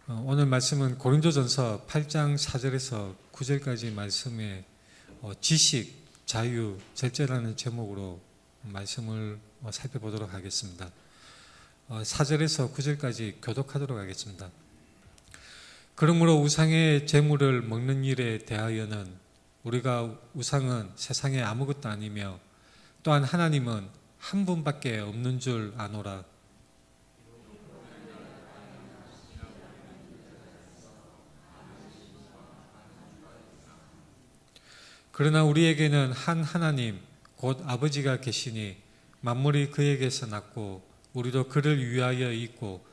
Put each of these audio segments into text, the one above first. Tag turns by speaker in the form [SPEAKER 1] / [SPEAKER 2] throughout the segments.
[SPEAKER 1] 오늘 말씀은 고린도전서 8장 4절에서 9절까지 말씀에 지식, 자유, 절제라는 제목으로 말씀을 살펴보도록 하겠습니다. 4절에서 9절까지 교독하도록 하겠습니다. 그러므로 우상의 제물을 먹는 일에 대하여는 우리가 우상은 세상에 아무것도 아니며 또한 하나님은 한 분밖에 없는 줄 아노라. 그러나 우리에게는 한 하나님 곧 아버지가 계시니 만물이 그에게서 났고 우리도 그를 위하여 있고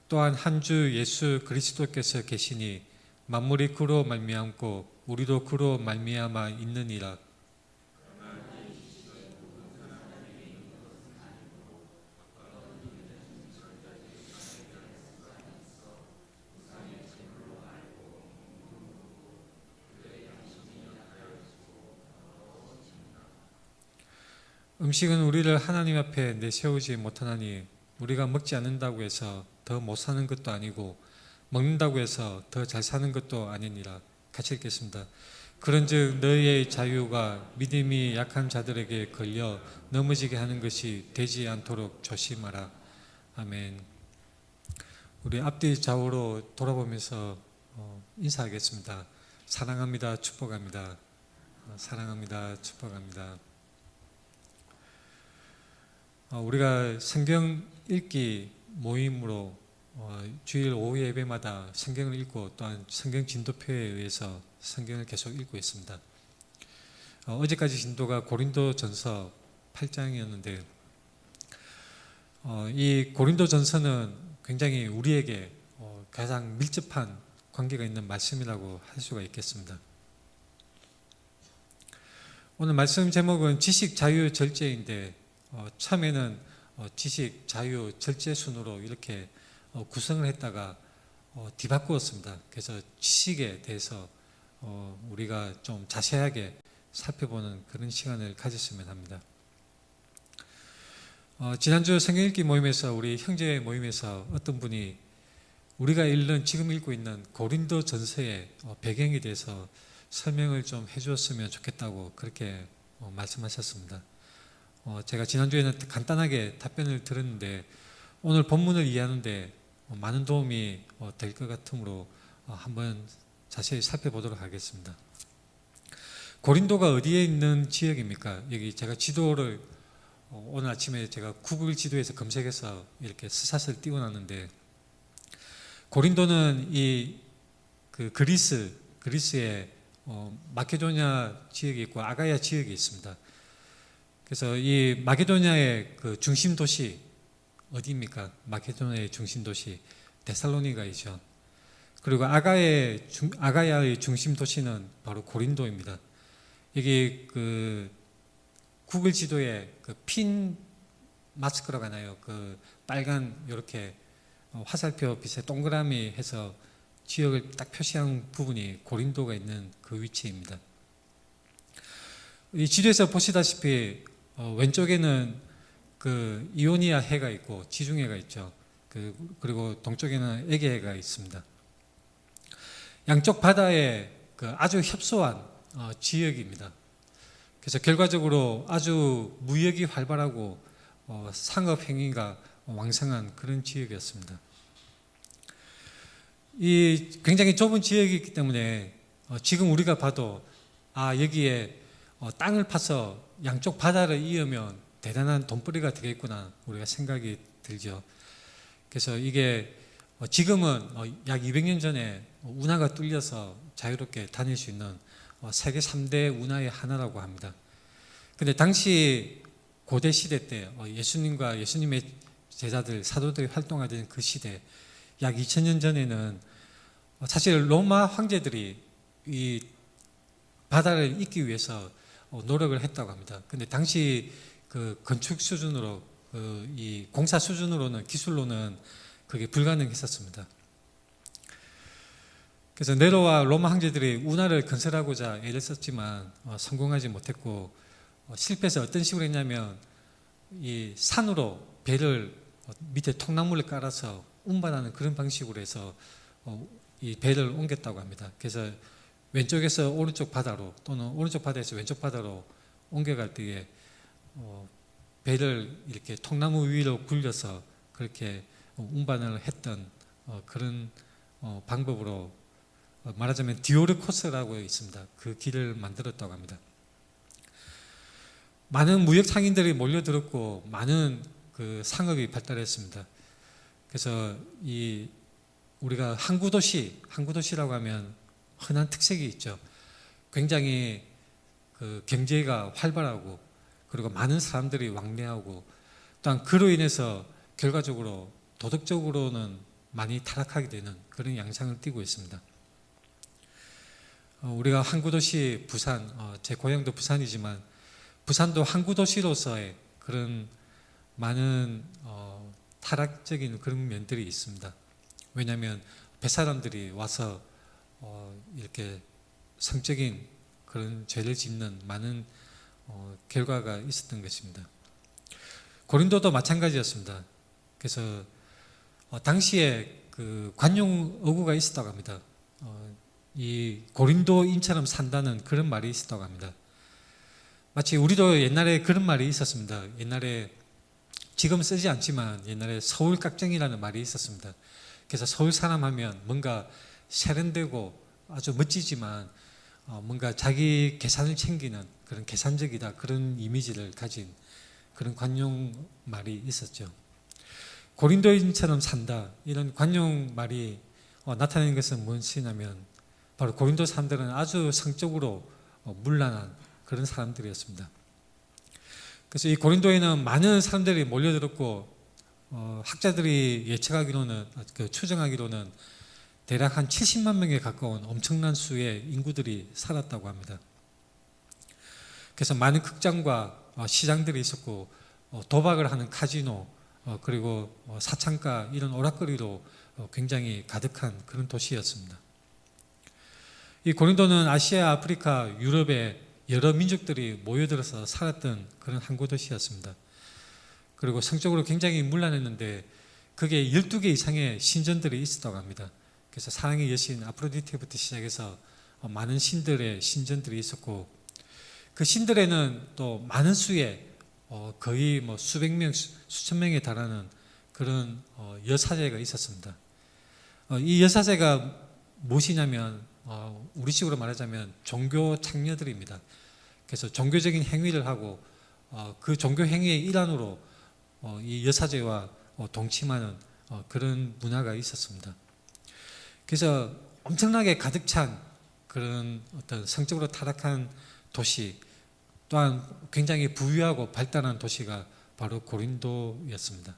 [SPEAKER 1] 또한 한 주 예수 그리스도께서 계시니 만물이 그로 말미암고 우리도 그로 말미암아 있느니라. 음식은 우리를 하나님 앞에 내세우지 못하나니 우리가 먹지 않는다고 해서 더 못 사는 것도 아니고 먹는다고 해서 더 잘 사는 것도 아니니라. 같이 읽겠습니다. 그런즉 너희의 자유가 믿음이 약한 자들에게 걸려 넘어지게 하는 것이 되지 않도록 조심하라. 아멘. 우리 앞뒤 좌우로 돌아보면서 인사하겠습니다. 사랑합니다. 축복합니다. 사랑합니다. 축복합니다. 우리가 성경 읽기 모임으로 주일 오후 예배마다 성경을 읽고 또한 성경 진도표에 의해서 성경을 계속 읽고 있습니다. 어제까지 진도가 고린도전서 8장이었는데 이 고린도전서는 굉장히 우리에게 가장 밀접한 관계가 있는 말씀이라고 할 수가 있겠습니다. 오늘 말씀 제목은 지식, 자유, 절제인데 처음에는 지식, 자유, 절제 순으로 이렇게 구성을 했다가 뒤바꾸었습니다. 그래서 지식에 대해서 우리가 좀 자세하게 살펴보는 그런 시간을 가졌으면 합니다. 지난주 성경 읽기 모임에서 우리 형제 모임에서 어떤 분이 우리가 지금 읽고 있는 고린도 전서의 배경에 대해서 설명을 좀 해주었으면 좋겠다고 그렇게 말씀하셨습니다. 제가 지난주에는 간단하게 답변을 들었는데 오늘 본문을 이해하는데 많은 도움이 될 것 같으므로 한번 자세히 살펴보도록 하겠습니다. 고린도가 어디에 있는 지역입니까? 여기 제가 지도를 오늘 아침에 제가 구글 지도에서 검색해서 이렇게 스샷을 띄워놨는데 고린도는 그리스의 마케도냐 지역이 있고 아가야 지역이 있습니다. 그래서 이 마케도냐의 그 중심 도시 어디입니까? 마케도냐의 중심 도시 데살로니가이죠. 그리고 아가야의 중심 도시는 바로 고린도입니다. 여기 그 구글 지도에 그 핀 마스크라고 하나요? 그 빨간 이렇게 화살표 빛의 동그라미 해서 지역을 딱 표시한 부분이 고린도가 있는 그 위치입니다. 이 지도에서 보시다시피 왼쪽에는 그 이오니아 해가 있고 지중해가 있죠. 그리고 동쪽에는 에게해가 있습니다. 양쪽 바다에 아주 협소한 지역입니다. 그래서 결과적으로 아주 무역이 활발하고 상업 행위가 왕성한 그런 지역이었습니다. 이 굉장히 좁은 지역이기 때문에 지금 우리가 봐도 여기에 땅을 파서 양쪽 바다를 이으면 대단한 돈벌이가 되겠구나 우리가 생각이 들죠. 그래서 이게 지금은 약 200년 전에 운하가 뚫려서 자유롭게 다닐 수 있는 세계 3대 운하의 하나라고 합니다. 근데 당시 고대 시대 때 예수님과 예수님의 제자들, 사도들이 활동하던 그 시대 약 2000년 전에는 사실 로마 황제들이 이 바다를 잇기 위해서 노력을 했다고 합니다. 근데 당시 그 건축 수준으로 이 공사 수준으로는 기술로는 그게 불가능했었습니다. 그래서 네로와 로마 황제들이 운하를 건설하고자 애를 썼지만 성공하지 못했고 실패해서 어떤 식으로 했냐면 이 산으로 배를 밑에 통나무를 깔아서 운반하는 그런 방식으로 해서 이 배를 옮겼다고 합니다. 그래서 왼쪽에서 오른쪽 바다로 또는 오른쪽 바다에서 왼쪽 바다로 옮겨갈 때에 배를 이렇게 통나무 위로 굴려서 그렇게 운반을 했던 그런 방법으로 말하자면 디오르 코스라고 있습니다. 그 길을 만들었다고 합니다. 많은 무역 상인들이 몰려들었고 많은 그 상업이 발달했습니다. 그래서 이 우리가 항구도시라고 하면 흔한 특색이 있죠. 굉장히 그 경제가 활발하고 그리고 많은 사람들이 왕래하고 또한 그로 인해서 결과적으로 도덕적으로는 많이 타락하게 되는 그런 양상을 띠고 있습니다. 우리가 항구도시 부산, 제 고향도 부산이지만 부산도 항구도시로서의 그런 많은 타락적인 그런 면들이 있습니다. 왜냐하면 뱃사람들이 와서 이렇게 성적인 그런 죄를 짓는 많은 결과가 있었던 것입니다. 고린도도 마찬가지였습니다. 그래서 당시에 그 관용 어구가 있었다고 합니다. 이 고린도인처럼 산다는 그런 말이 있었다고 합니다. 마치 우리도 옛날에 그런 말이 있었습니다. 옛날에 지금 쓰지 않지만 옛날에 서울깍정이라는 말이 있었습니다. 그래서 서울 사람 하면 뭔가 세련되고 아주 멋지지만 뭔가 자기 계산을 챙기는 그런 계산적이다 그런 이미지를 가진 그런 관용 말이 있었죠. 고린도인처럼 산다 이런 관용 말이 나타내는 것은 무엇이냐면 바로 고린도 사람들은 아주 성적으로 문란한 그런 사람들이었습니다. 그래서 이 고린도에는 많은 사람들이 몰려들었고 학자들이 예측하기로는 추정하기로는 대략 한 70만 명에 가까운 엄청난 수의 인구들이 살았다고 합니다. 그래서 많은 극장과 시장들이 있었고 도박을 하는 카지노 그리고 사창가 이런 오락거리로 굉장히 가득한 그런 도시였습니다. 이 고린도는 아시아, 아프리카, 유럽의 여러 민족들이 모여들어서 살았던 그런 항구 도시였습니다. 그리고 성적으로 굉장히 문란했는데 그게 12개 이상의 신전들이 있었다고 합니다. 그래서 사랑의 여신 아프로디테부터 시작해서 많은 신들의 신전들이 있었고 그 신들에는 또 많은 수의 거의 뭐 수백 명, 수천 명에 달하는 그런 여사제가 있었습니다. 이 여사제가 무엇이냐면 우리식으로 말하자면 종교 창녀들입니다. 그래서 종교적인 행위를 하고 그 종교 행위의 일환으로 이 여사제와 동침하는 그런 문화가 있었습니다. 그래서 엄청나게 가득 찬 그런 어떤 성적으로 타락한 도시 또한 굉장히 부유하고 발달한 도시가 바로 고린도였습니다.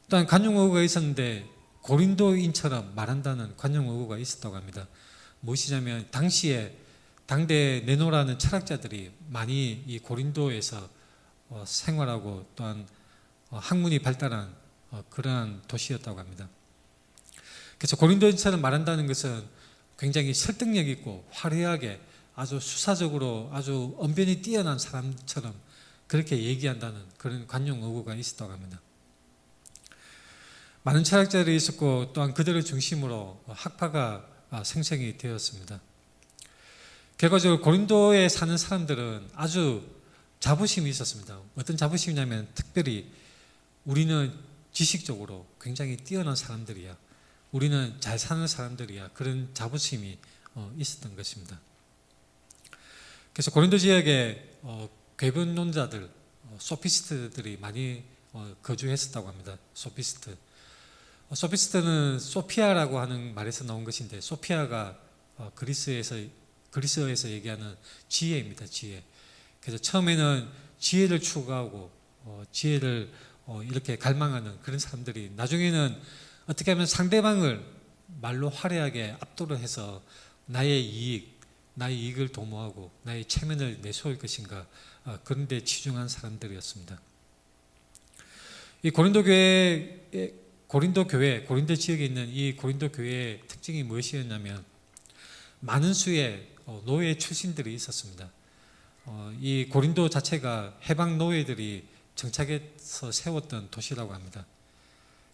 [SPEAKER 1] 또한 관용어구가 있었는데 고린도인처럼 말한다는 관용어구가 있었다고 합니다. 무엇이냐면 당시에 당대 네노라는 철학자들이 많이 이 고린도에서 생활하고 또한 학문이 발달한 그러한 도시였다고 합니다. 그래서 고린도인처럼 말한다는 것은 굉장히 설득력 있고 화려하게 아주 수사적으로 아주 언변이 뛰어난 사람처럼 그렇게 얘기한다는 그런 관용어구가 있었다고 합니다. 많은 철학자들이 있었고 또한 그들을 중심으로 학파가 생성이 되었습니다. 결과적으로 고린도에 사는 사람들은 아주 자부심이 있었습니다. 어떤 자부심이냐면 특별히 우리는 지식적으로 굉장히 뛰어난 사람들이야. 우리는 잘 사는 사람들이야. 그런 자부심이 있었던 것입니다. 그래서 고린도 지역에 궤변론자들, 소피스트들이 많이 거주했었다고 합니다. 소피스트는 소피아라고 하는 말에서 나온 것인데 소피아가 그리스어에서 얘기하는 지혜입니다. 지혜. 그래서 처음에는 지혜를 추구하고 지혜를 이렇게 갈망하는 그런 사람들이 나중에는 어떻게 하면 상대방을 말로 화려하게 압도를 해서 나의 이익을 도모하고 나의 체면을 내세울 것인가 그런 데 치중한 사람들이었습니다. 이 고린도 지역에 있는 이 고린도 교회의 특징이 무엇이었냐면 많은 수의 노예 출신들이 있었습니다. 이 고린도 자체가 해방 노예들이 정착해서 세웠던 도시라고 합니다.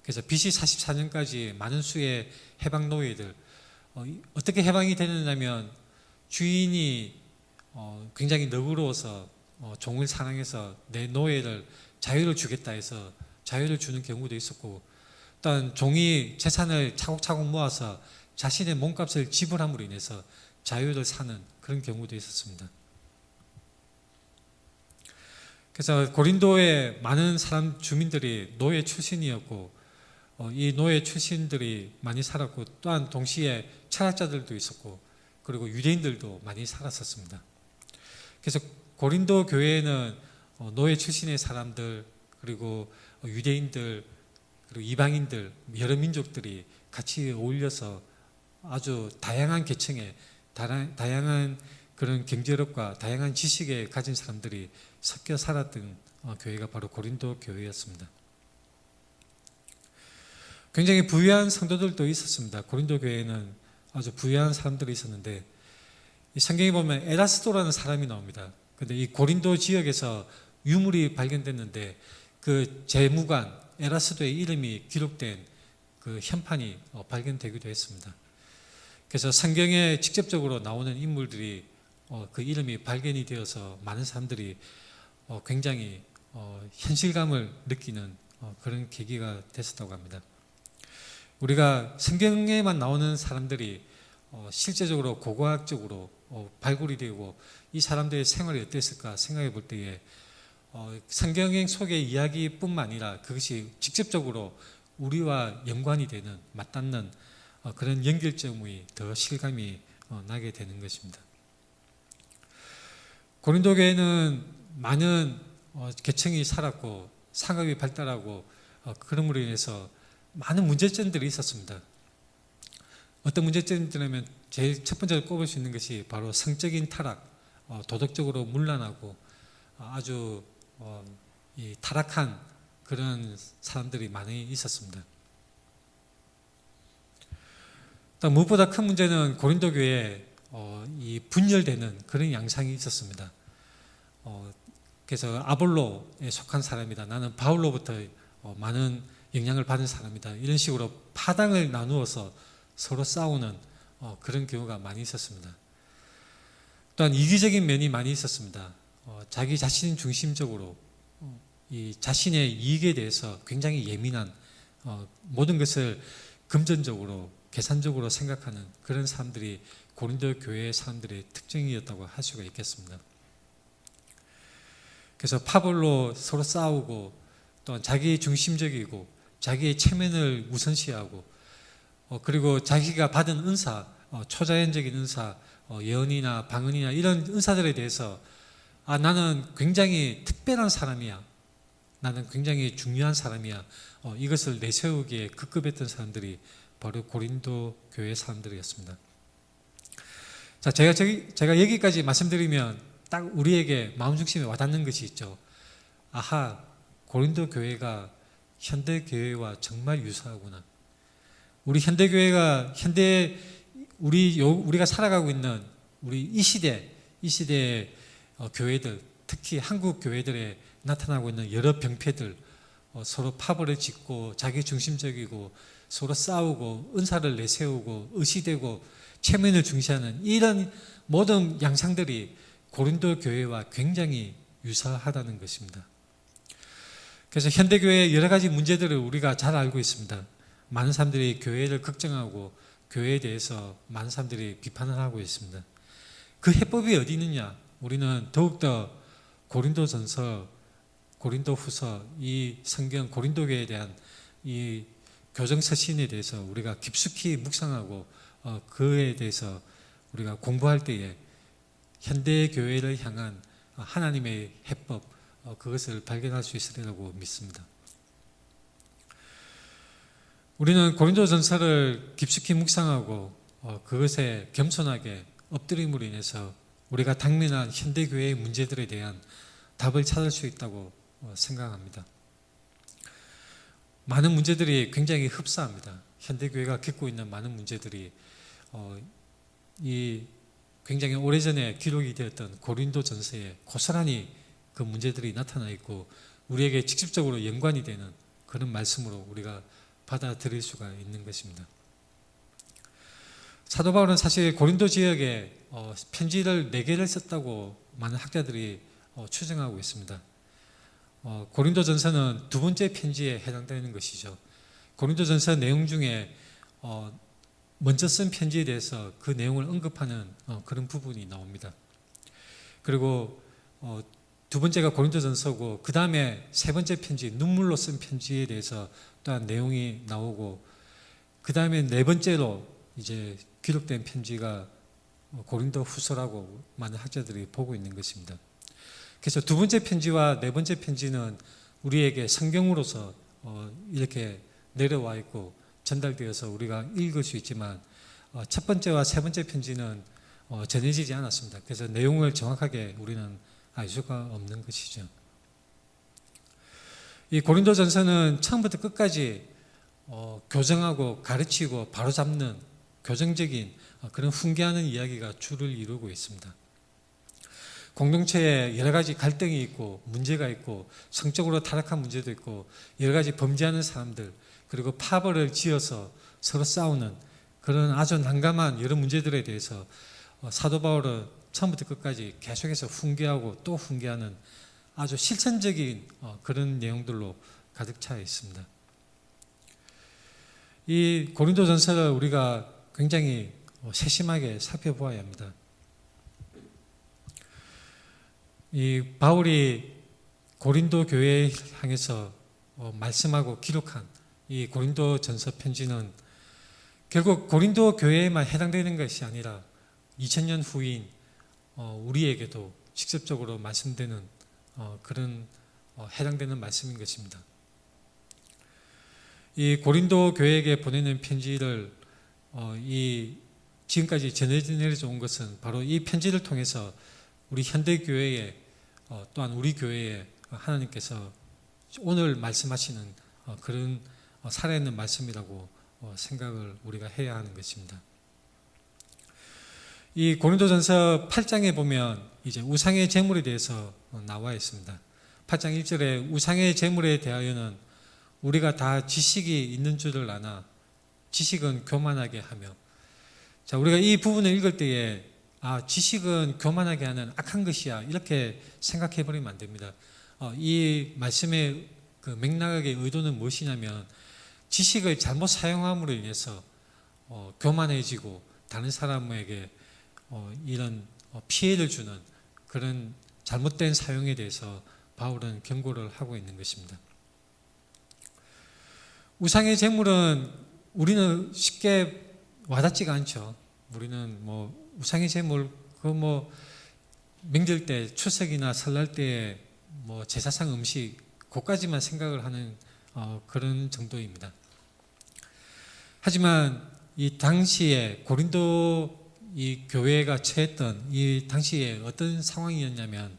[SPEAKER 1] 그래서 BC 44년까지 많은 수의 해방 노예들, 어떻게 해방이 되느냐면 주인이 굉장히 너그러워서 종을 사랑해서 내 노예를 자유를 주겠다 해서 자유를 주는 경우도 있었고, 또한 종이 재산을 차곡차곡 모아서 자신의 몸값을 지불함으로 인해서 자유를 사는 그런 경우도 있었습니다. 그래서 고린도의 많은 주민들이 노예 출신이었고, 이 노예 출신들이 많이 살았고, 또한 동시에 철학자들도 있었고, 그리고 유대인들도 많이 살았었습니다. 그래서 고린도 교회에는 노예 출신의 사람들, 그리고 유대인들, 그리고 이방인들, 여러 민족들이 같이 어울려서 아주 다양한 계층의 다양한 그런 경제력과 다양한 지식에 가진 사람들이 섞여 살았던 교회가 바로 고린도 교회였습니다. 굉장히 부유한 성도들도 있었습니다. 고린도 교회에는 아주 부유한 사람들이 있었는데, 이 성경에 보면 에라스도라는 사람이 나옵니다. 그런데 이 고린도 지역에서 유물이 발견됐는데 그 재무관 에라스도의 이름이 기록된 그 현판이 발견되기도 했습니다. 그래서 성경에 직접적으로 나오는 인물들이 그 이름이 발견이 되어서 많은 사람들이 굉장히 현실감을 느끼는 그런 계기가 됐었다고 합니다. 우리가 성경에만 나오는 사람들이 실제적으로 고고학적으로 발굴이 되고 이 사람들의 생활이 어땠을까 생각해 볼 때에 성경 속의 이야기뿐만 아니라 그것이 직접적으로 우리와 연관이 되는, 맞닿는 그런 연결점이 더 실감이 나게 되는 것입니다. 고린도 교회는 많은 계층이 살았고 상업이 발달하고 그럼으로 인해서 많은 문제점들이 있었습니다. 어떤 문제점들이냐면 제일 첫 번째로 꼽을 수 있는 것이 바로 성적인 타락, 도덕적으로 문란하고 아주 이 타락한 그런 사람들이 많이 있었습니다. 또 무엇보다 큰 문제는 고린도 교회에 이 분열되는 그런 양상이 있었습니다. 그래서 아볼로에 속한 사람이다, 나는 바울로부터 많은 영향을 받은 사람이다, 이런 식으로 파당을 나누어서 서로 싸우는 그런 경우가 많이 있었습니다. 또한 이기적인 면이 많이 있었습니다. 자기 자신 중심적으로 이 자신의 이익에 대해서 굉장히 예민한, 모든 것을 금전적으로 계산적으로 생각하는 그런 사람들이 고린도 교회의 사람들의 특징이었다고 할 수가 있겠습니다. 그래서 파벌로 서로 싸우고, 또 자기 중심적이고 자기의 체면을 우선시하고, 그리고 자기가 받은 은사, 초자연적인 은사, 예언이나 방언이나 이런 은사들에 대해서 나는 굉장히 특별한 사람이야, 나는 굉장히 중요한 사람이야, 이것을 내세우기에 급급했던 사람들이 바로 고린도 교회 사람들이었습니다. 자, 제가 여기까지 말씀드리면 딱 우리에게 마음 중심에 와닿는 것이 있죠. 아하, 고린도 교회가 현대 교회와 정말 유사하구나. 우리 현대 교회가 우리가 살아가고 있는 우리 이 시대의 교회들, 특히 한국 교회들에 나타나고 있는 여러 병폐들, 서로 파벌을 짓고 자기 중심적이고 서로 싸우고 은사를 내세우고 의시되고 체면을 중시하는 이런 모든 양상들이 고린도 교회와 굉장히 유사하다는 것입니다. 그래서 현대교회의 여러 가지 문제들을 우리가 잘 알고 있습니다. 많은 사람들이 교회를 걱정하고 교회에 대해서 많은 사람들이 비판을 하고 있습니다. 그 해법이 어디 있느냐? 우리는 더욱더 고린도전서, 고린도후서, 이 성경 고린도교회에 대한 이 교정서신에 대해서 우리가 깊숙이 묵상하고 그에 대해서 우리가 공부할 때에 현대교회를 향한 하나님의 해법, 그것을 발견할 수 있으리라고 믿습니다. 우리는 고린도전서를 깊숙이 묵상하고 그것에 겸손하게 엎드림으로 인해서 우리가 당면한 현대교회의 문제들에 대한 답을 찾을 수 있다고 생각합니다. 많은 문제들이 굉장히 흡사합니다. 현대교회가 겪고 있는 많은 문제들이 이 굉장히 오래전에 기록이 되었던 고린도전서에 고스란히 그 문제들이 나타나 있고 우리에게 직접적으로 연관이 되는 그런 말씀으로 우리가 받아들일 수가 있는 것입니다. 사도 바울은 사실 고린도 지역에 편지를 4개를 썼다고 많은 학자들이 추정하고 있습니다. 고린도전서는 두 번째 편지에 해당되는 것이죠. 고린도전서 내용 중에 먼저 쓴 편지에 대해서 그 내용을 언급하는 그런 부분이 나옵니다. 그리고 두 번째가 고린도전서고 그 다음에 세 번째 편지, 눈물로 쓴 편지에 대해서 또한 내용이 나오고 그 다음에 네 번째로 이제 기록된 편지가 고린도 후서라고 많은 학자들이 보고 있는 것입니다. 그래서 두 번째 편지와 네 번째 편지는 우리에게 성경으로서 이렇게 내려와 있고 전달되어서 우리가 읽을 수 있지만 첫 번째와 세 번째 편지는 전해지지 않았습니다. 그래서 내용을 정확하게 우리는 알 수가 없는 것이죠. 이 고린도전서는 처음부터 끝까지 교정하고 가르치고 바로잡는 교정적인 그런 훈계하는 이야기가 주를 이루고 있습니다. 공동체에 여러 가지 갈등이 있고 문제가 있고 성적으로 타락한 문제도 있고 여러 가지 범죄하는 사람들 그리고 파벌을 지어서 서로 싸우는 그런 아주 난감한 여러 문제들에 대해서 사도 바울은 처음부터 끝까지 계속해서 훈계하고 또 훈계하는 아주 실천적인 그런 내용들로 가득 차 있습니다. 이 고린도전서를 우리가 굉장히 세심하게 살펴보아야 합니다. 이 바울이 고린도 교회에 향해서 말씀하고 기록한 이 고린도전서 편지는 결국 고린도 교회에만 해당되는 것이 아니라 2000년 후인 우리에게도 직접적으로 말씀되는 그런 해당되는 말씀인 것입니다. 이 고린도 교회에게 보내는 편지를 이 지금까지 전해져 온 것은 바로 이 편지를 통해서 우리 현대교회에 또한 우리 교회에 하나님께서 오늘 말씀하시는 그런 살아있는 말씀이라고 생각을 우리가 해야 하는 것입니다. 이 고린도전서 8장에 보면 이제 우상의 제물에 대해서 나와 있습니다. 8장 1절에 우상의 제물에 대하여는 우리가 다 지식이 있는 줄을 아나 지식은 교만하게 하며, 자, 우리가 이 부분을 읽을 때에 지식은 교만하게 하는 악한 것이야 이렇게 생각해 버리면 안 됩니다. 이 말씀의 그 맥락의 의도는 무엇이냐면 지식을 잘못 사용함으로 인해서 교만해지고 다른 사람에게 이런 피해를 주는 그런 잘못된 사용에 대해서 바울은 경고를 하고 있는 것입니다. 우상의 제물은 우리는 쉽게 와닿지가 않죠. 우리는 우상의 제물, 명절 때, 추석이나 설날 때에 제사상 음식, 그까지만 생각을 하는 그런 정도입니다. 하지만 이 당시에 고린도 이 교회가 처했던 이 당시에 어떤 상황이었냐면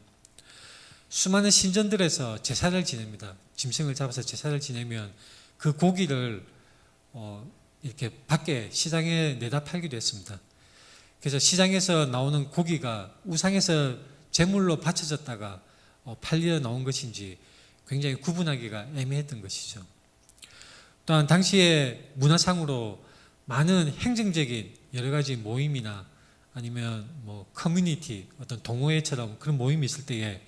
[SPEAKER 1] 수많은 신전들에서 제사를 지냅니다. 짐승을 잡아서 제사를 지내면 그 고기를 이렇게 밖에 시장에 내다 팔기도 했습니다. 그래서 시장에서 나오는 고기가 우상에서 제물로 바쳐졌다가 팔려 나온 것인지 굉장히 구분하기가 애매했던 것이죠. 또한 당시에 문화상으로 많은 행정적인 여러 가지 모임이나 아니면 커뮤니티, 어떤 동호회처럼 그런 모임이 있을 때에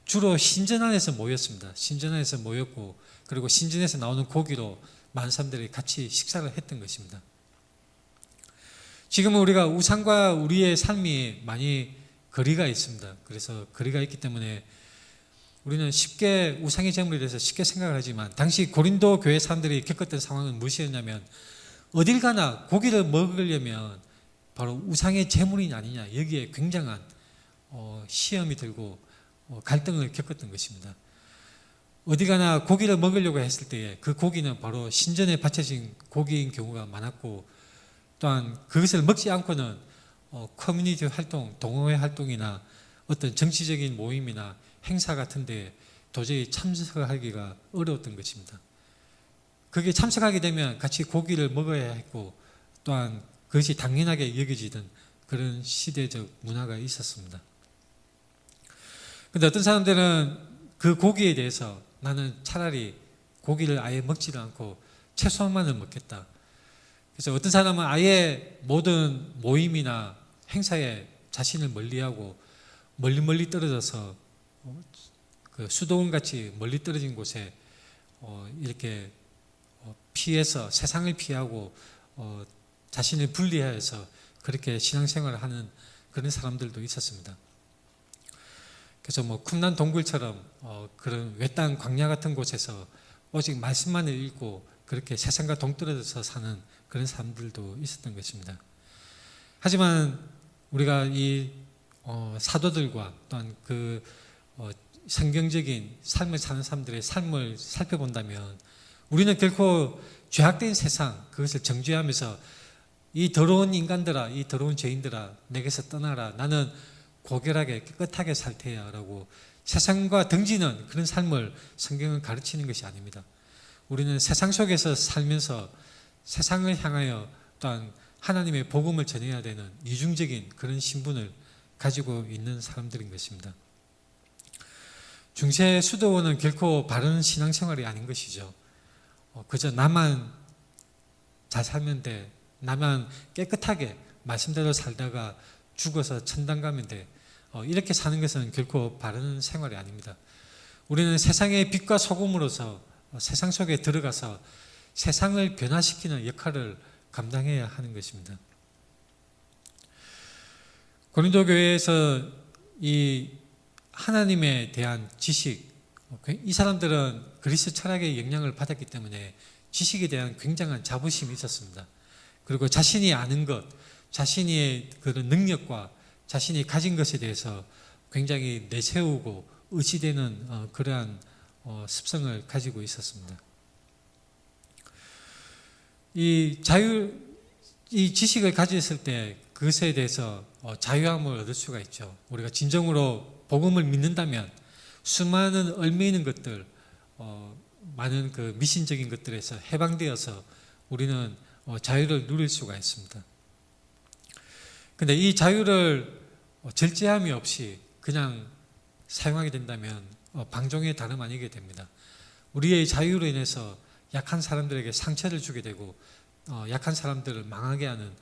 [SPEAKER 1] 주로 신전 안에서 모였습니다. 신전 안에서 모였고, 그리고 신전에서 나오는 고기로 많은 사람들이 같이 식사를 했던 것입니다. 지금은 우리가 우상과 우리의 삶이 많이 거리가 있습니다. 그래서 거리가 있기 때문에 우리는 쉽게 우상의 제물에 대해서 쉽게 생각을 하지만 당시 고린도 교회 사람들이 겪었던 상황은 무엇이었냐면 어딜 가나 고기를 먹으려면 바로 우상의 제물이 아니냐, 여기에 굉장한 시험이 들고 갈등을 겪었던 것입니다. 어디 가나 고기를 먹으려고 했을 때에 그 고기는 바로 신전에 바쳐진 고기인 경우가 많았고, 또한 그것을 먹지 않고는 커뮤니티 활동, 동호회 활동이나 어떤 정치적인 모임이나 행사 같은 데 도저히 참석하기가 어려웠던 것입니다. 거기에 참석하게 되면 같이 고기를 먹어야 했고, 또한 그것이 당연하게 여겨지던 그런 시대적 문화가 있었습니다. 그런데 어떤 사람들은 그 고기에 대해서 나는 차라리 고기를 아예 먹지도 않고 채소만을 먹겠다. 그래서 어떤 사람은 아예 모든 모임이나 행사에 자신을 멀리하고 멀리 떨어져서 그 수도원같이 멀리 떨어진 곳에 이렇게 피해서 세상을 피하고 자신을 분리해서 그렇게 신앙생활을 하는 그런 사람들도 있었습니다. 그래서 뭐 쿰난 동굴처럼 그런 외딴 광야 같은 곳에서 오직 말씀만을 읽고 그렇게 세상과 동떨어져서 사는 그런 사람들도 있었던 것입니다. 하지만 우리가 이 사도들과 또한 그 성경적인 삶을 사는 사람들의 삶을 살펴본다면 우리는 결코 죄악된 세상 그것을 정죄하면서 이 더러운 인간들아, 이 더러운 죄인들아, 내게서 떠나라. 나는 고결하게 깨끗하게 살 테야 라고 세상과 등지는 그런 삶을 성경은 가르치는 것이 아닙니다. 우리는 세상 속에서 살면서 세상을 향하여 또한 하나님의 복음을 전해야 되는 이중적인 그런 신분을 가지고 있는 사람들인 것입니다. 중세 수도원은 결코 바른 신앙생활이 아닌 것이죠. 그저 나만 잘 살면 돼. 나만 깨끗하게 말씀대로 살다가 죽어서 천당 가면 돼. 이렇게 사는 것은 결코 바른 생활이 아닙니다. 우리는 세상의 빛과 소금으로서 세상 속에 들어가서 세상을 변화시키는 역할을 감당해야 하는 것입니다. 고린도 교회에서 이 하나님에 대한 지식, 이 사람들은 그리스 철학의 영향을 받았기 때문에 지식에 대한 굉장한 자부심이 있었습니다. 그리고 자신이 아는 것, 자신의 그런 능력과 자신이 가진 것에 대해서 굉장히 내세우고 의지되는 그러한 습성을 가지고 있었습니다. 이 지식을 가졌을 때 그것에 대해서 자유함을 얻을 수가 있죠. 우리가 진정으로 복음을 믿는다면 수많은 얽매 있는 것들, 많은 그 미신적인 것들에서 해방되어서 우리는 자유를 누릴 수가 있습니다. 근데 이 자유를 절제함이 없이 그냥 사용하게 된다면 방종의 다름 아니게 됩니다. 우리의 자유로 인해서 약한 사람들에게 상처를 주게 되고 약한 사람들을 망하게 하는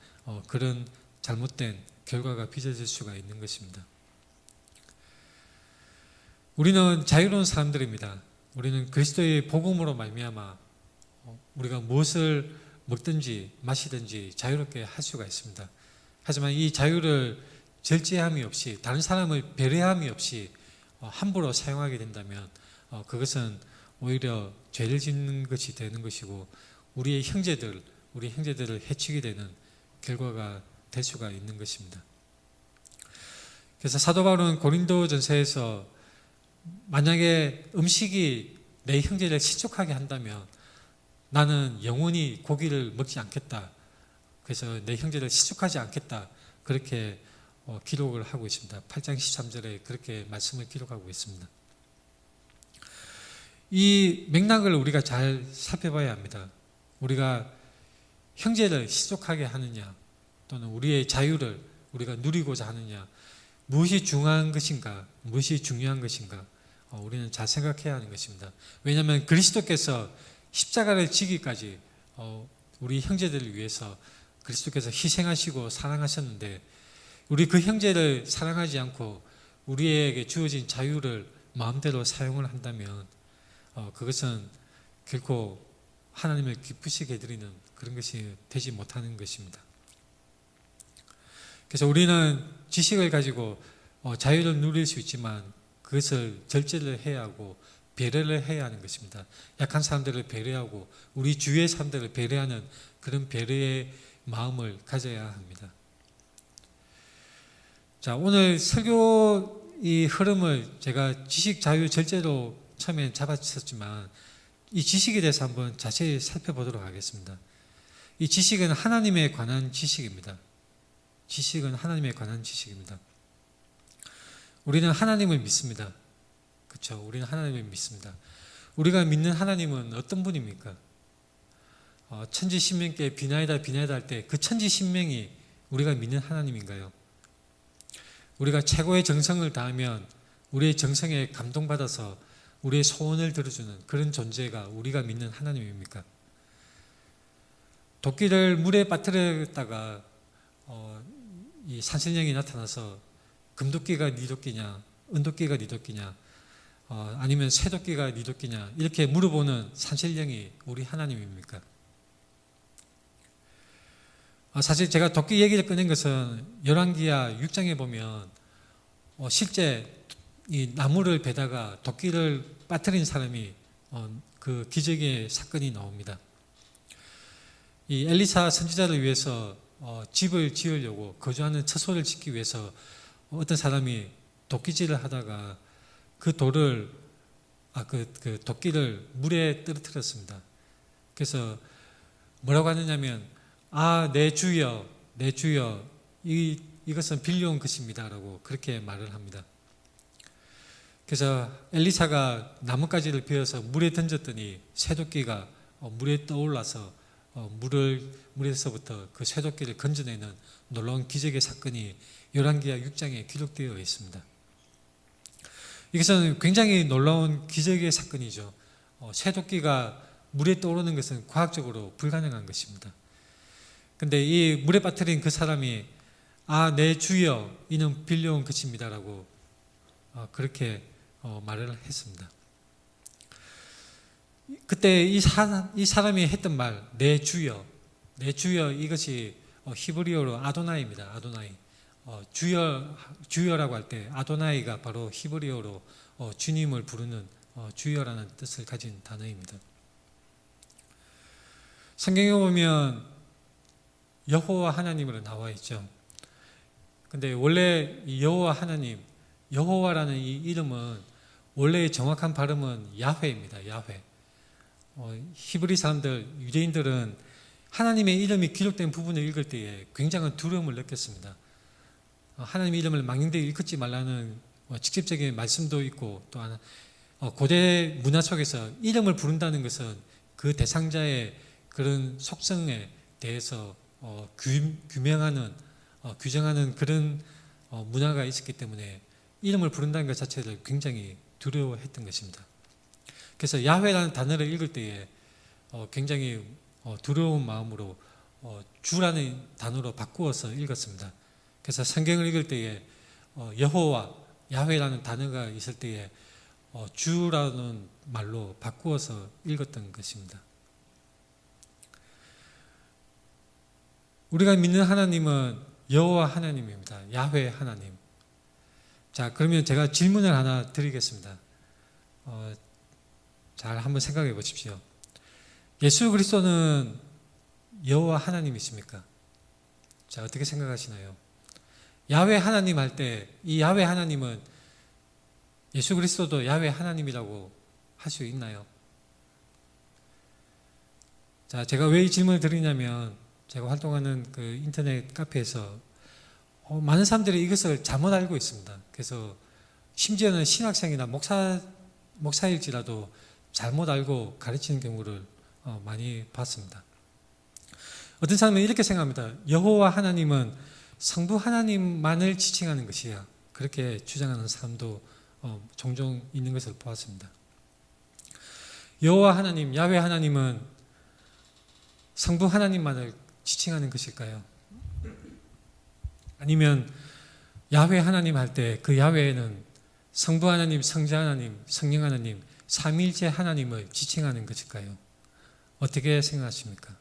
[SPEAKER 1] 그런 잘못된 결과가 빚어질 수가 있는 것입니다. 우리는 자유로운 사람들입니다. 우리는 그리스도의 복음으로 말미암아 우리가 무엇을 먹든지 마시든지 자유롭게 할 수가 있습니다. 하지만 이 자유를 절제함이 없이 다른 사람을 배려함이 없이 함부로 사용하게 된다면 그것은 오히려 죄를 짓는 것이 되는 것이고 우리 형제들을 해치게 되는 결과가 될 수가 있는 것입니다. 그래서 사도 바울은 고린도전서에서 만약에 음식이 내 형제를 실족하게 한다면 나는 영원히 고기를 먹지 않겠다. 그래서 내 형제를 실족하지 않겠다. 그렇게 기록을 하고 있습니다. 8장 13절에 그렇게 말씀을 기록하고 있습니다. 이 맥락을 우리가 잘 살펴봐야 합니다. 우리가 형제를 실족하게 하느냐 또는 우리의 자유를 우리가 누리고자 하느냐 무엇이 중요한 것인가 무엇이 중요한 것인가 우리는 잘 생각해야 하는 것입니다. 왜냐하면 그리스도께서 십자가를 지기까지 우리 형제들을 위해서 그리스도께서 희생하시고 사랑하셨는데 우리 그 형제를 사랑하지 않고 우리에게 주어진 자유를 마음대로 사용을 한다면 그것은 결코 하나님을 기쁘시게 드리는 그런 것이 되지 못하는 것입니다. 그래서 우리는 지식을 가지고 자유를 누릴 수 있지만 그것을 절제를 해야 하고 배려를 해야 하는 것입니다. 약한 사람들을 배려하고 우리 주위의 사람들을 배려하는 그런 배려의 마음을 가져야 합니다. 자, 오늘 설교 이 흐름을 제가 지식 자유 절제로 처음에 잡았었지만 이 지식에 대해서 한번 자세히 살펴보도록 하겠습니다. 이 지식은 하나님에 관한 지식입니다. 지식은 하나님에 관한 지식입니다. 우리는 하나님을 믿습니다. 그렇죠? 우리는 하나님을 믿습니다. 우리가 믿는 하나님은 어떤 분입니까? 천지신명께 비나이다 할 때 그 천지신명이 우리가 믿는 하나님인가요? 우리가 최고의 정성을 다하면 우리의 정성에 감동받아서 우리의 소원을 들어주는 그런 존재가 우리가 믿는 하나님입니까? 도끼를 물에 빠뜨렸다가 이 산신령이 나타나서 금도끼가 네 도끼냐, 은도끼가 네 도끼냐, 아니면 쇠도끼가 네 도끼냐 이렇게 물어보는 산신령이 우리 하나님입니까? 사실 제가 도끼 얘기를 꺼낸 것은 열왕기하 6장에 보면 실제 이 나무를 베다가 도끼를 빠뜨린 사람이 그 기적의 사건이 나옵니다. 이 엘리사 선지자를 위해서 집을 지으려고 거주하는 처소를 짓기 위해서 어떤 사람이 도끼질을 하다가 그 돌을 그 도끼를 물에 떨어뜨렸습니다. 그래서 뭐라고 하느냐면 내 주여 내 주여 이것은 빌려온 것입니다라고 그렇게 말을 합니다. 그래서 엘리사가 나뭇가지를 베어서 물에 던졌더니 쇠도끼가 물에 떠올라서 물에서부터 그 쇠도끼를 건져내는 놀라운 기적의 사건이 열왕기하 6장에 기록되어 있습니다. 이것은 굉장히 놀라운 기적의 사건이죠. 쇠도끼가 물에 떠오르는 것은 과학적으로 불가능한 것입니다. 근데 이 물에 빠뜨린 그 사람이 내 주여 이는 빌려온 것입니다라고 그렇게 말을 했습니다. 그때 이 사람이 했던 말, 내 주여 이것이 히브리어로 아도나이입니다. 아도나이. 주여라고 할 때 아도나이가 바로 히브리어로 주님을 부르는 주여라는 뜻을 가진 단어입니다. 성경에 보면 여호와 하나님으로 나와 있죠. 근데 원래 여호와 하나님, 여호와라는 이 이름은 원래의 정확한 발음은 야훼입니다. 야훼. 히브리 사람들, 유대인들은 하나님의 이름이 기록된 부분을 읽을 때에 굉장한 두려움을 느꼈습니다. 하나님의 이름을 망령되이 읽지 말라는 직접적인 말씀도 있고, 또한 고대 문화 속에서 이름을 부른다는 것은 그 대상자의 그런 속성에 대해서 규정하는 그런 문화가 있었기 때문에 이름을 부른다는 것 자체를 굉장히 두려워했던 것입니다. 그래서 야훼라는 단어를 읽을 때에 굉장히 두려운 마음으로 주라는 단어로 바꾸어서 읽었습니다. 그래서 성경을 읽을 때에 여호와, 야훼라는 단어가 있을 때에 주라는 말로 바꾸어서 읽었던 것입니다. 우리가 믿는 하나님은 여호와 하나님입니다. 야훼 하나님. 자, 그러면 제가 질문을 하나 드리겠습니다. 잘 한번 생각해 보십시오. 예수 그리스도는 여호와 하나님이십니까? 자, 어떻게 생각하시나요? 야훼 하나님 할 때 이 야훼 하나님은 예수 그리스도도 야훼 하나님이라고 할 수 있나요? 자, 제가 왜 이 질문을 드리냐면 제가 활동하는 그 인터넷 카페에서 많은 사람들이 이것을 잘못 알고 있습니다. 그래서 심지어는 신학생이나 목사일지라도 잘못 알고 가르치는 경우를 많이 봤습니다. 어떤 사람은 이렇게 생각합니다. 여호와 하나님은 성부 하나님만을 지칭하는 것이야. 그렇게 주장하는 사람도 종종 있는 것을 보았습니다. 여호와 하나님, 야훼 하나님은 성부 하나님만을 지칭하는 것일까요? 아니면 야훼 하나님 할 때 그 야훼는 성부 하나님, 성자 하나님, 성령 하나님, 삼위일체 하나님을 지칭하는 것일까요? 어떻게 생각하십니까?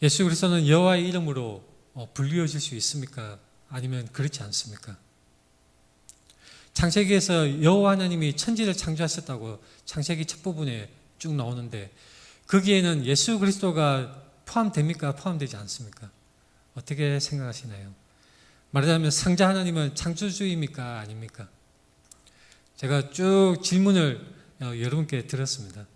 [SPEAKER 1] 예수 그리스도는 여호와의 이름으로 불리어질 수 있습니까? 아니면 그렇지 않습니까? 창세기에서 여호와 하나님이 천지를 창조하셨다고 창세기 첫 부분에 쭉 나오는데 거기에는 예수 그리스도가 포함됩니까? 포함되지 않습니까? 어떻게 생각하시나요? 말하자면 성자 하나님은 창조주입니까? 아닙니까? 제가 쭉 질문을 여러분께 드렸습니다.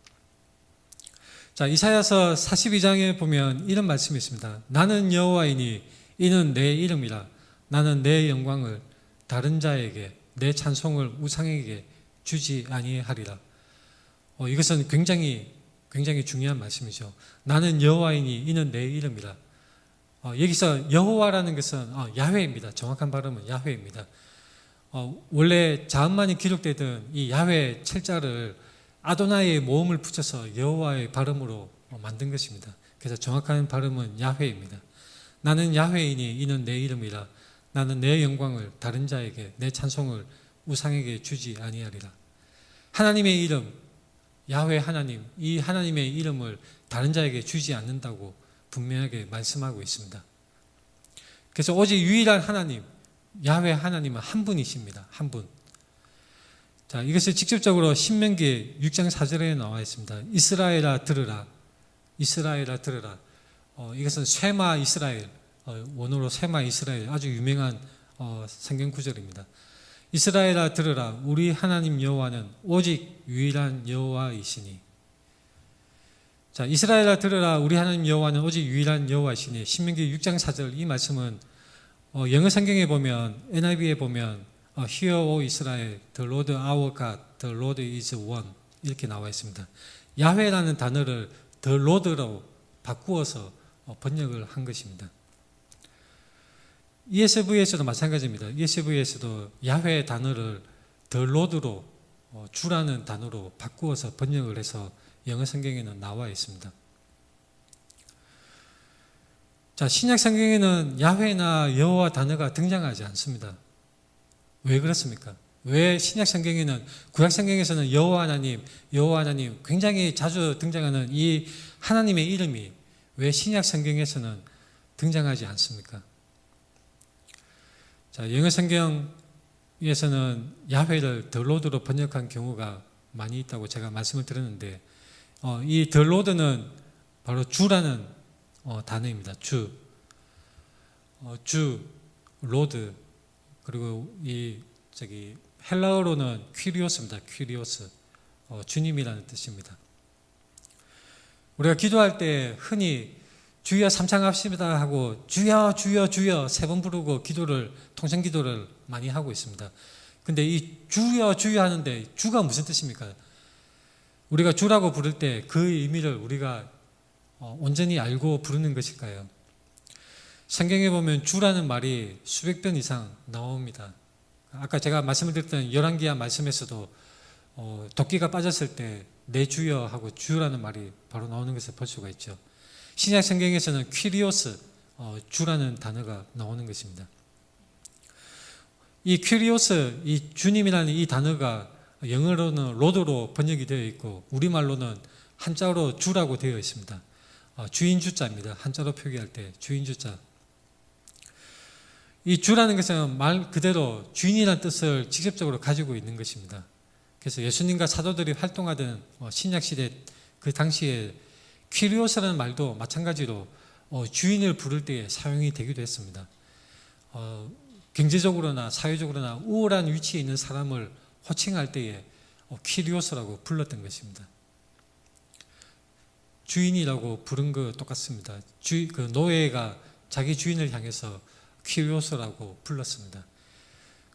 [SPEAKER 1] 자, 이사야서 42장에 보면 이런 말씀이 있습니다. 나는 여호와이니 이는 내 이름이라. 나는 내 영광을 다른 자에게, 내 찬송을 우상에게 주지 아니하리라. 이것은 굉장히 중요한 말씀이죠. 나는 여호와이니 이는 내 이름이라. 여기서 여호와라는 것은 야훼입니다. 정확한 발음은 야훼입니다. 원래 자음만이 기록되던 이 야훼 철자를 아도나이의 모음을 붙여서 여호와의 발음으로 만든 것입니다. 그래서 정확한 발음은 야훼입니다. 나는 야훼이니 이는 내 이름이라. 나는 내 영광을 다른 자에게, 내 찬송을 우상에게 주지 아니하리라. 하나님의 이름, 야훼 하나님, 이 하나님의 이름을 다른 자에게 주지 않는다고 분명하게 말씀하고 있습니다. 그래서 오직 유일한 하나님, 야훼 하나님은 한 분이십니다. 한 분. 자, 이것을 직접적으로 신명기 6장 4절에 나와 있습니다. 이스라엘아 들으라. 이스라엘아 들으라. 이것은 쇠마 이스라엘, 원어로 쇠마 이스라엘, 아주 유명한 성경 구절입니다. 이스라엘아 들으라. 우리 하나님 여호와는 오직 유일한 여호와이시니. 자, 이스라엘아 들으라. 우리 하나님 여호와는 오직 유일한 여호와이시니. 신명기 6장 4절, 이 말씀은 영어 성경에 보면, NIV에 보면 Hear, O Israel, the Lord our God, the Lord is one, 이렇게 나와 있습니다. 야훼라는 단어를 the Lord로 바꾸어서 번역을 한 것입니다. ESV에서도 마찬가지입니다. ESV에서도 야훼 단어를 the Lord로, 주라는 단어로 바꾸어서 번역을 해서 영어 성경에는 나와 있습니다. 자, 신약 성경에는 야훼나 여호와 단어가 등장하지 않습니다. 왜 그렇습니까? 왜 신약 성경에는, 구약 성경에서는 여호와 하나님 굉장히 자주 등장하는 이 하나님의 이름이 왜 신약 성경에서는 등장하지 않습니까? 자, 영어 성경에서는 야훼를 더 로드로 번역한 경우가 많이 있다고 제가 말씀을 드렸는데, 이 더 로드는 바로 주라는 단어입니다. 주, 로드. 그리고 헬라어로는 퀴리오스입니다. 퀴리오스. 주님이라는 뜻입니다. 우리가 기도할 때 흔히 주여 삼창합시다 하고 주여 주여 주여 3번 부르고 통성 기도를 많이 하고 있습니다. 근데 이 주여 주여 하는데 주가 무슨 뜻입니까? 우리가 주라고 부를 때 그 의미를 우리가 온전히 알고 부르는 것일까요? 성경에 보면 주라는 말이 수백 번 이상 나옵니다. 아까 제가 말씀을 드렸던 열왕기하 말씀에서도 도끼가 빠졌을 때 내 주여 하고 주라는 말이 바로 나오는 것을 볼 수가 있죠. 신약 성경에서는 퀴리오스, 주라는 단어가 나오는 것입니다. 이 퀴리오스, 이 주님이라는 이 단어가 영어로는 로드로 번역이 되어 있고 우리말로는 한자로 주라고 되어 있습니다. 주인 주자입니다. 한자로 표기할 때 주인 주자. 이 주라는 것은 말 그대로 주인이라는 뜻을 직접적으로 가지고 있는 것입니다. 그래서 예수님과 사도들이 활동하던 신약시대 그 당시에 퀴리오스라는 말도 마찬가지로 주인을 부를 때에 사용이 되기도 했습니다. 경제적으로나 사회적으로나 우월한 위치에 있는 사람을 호칭할 때에 퀴리오스라고 불렀던 것입니다. 주인이라고 부른 거 똑같습니다. 그 노예가 자기 주인을 향해서 퀴리오스라고 불렀습니다.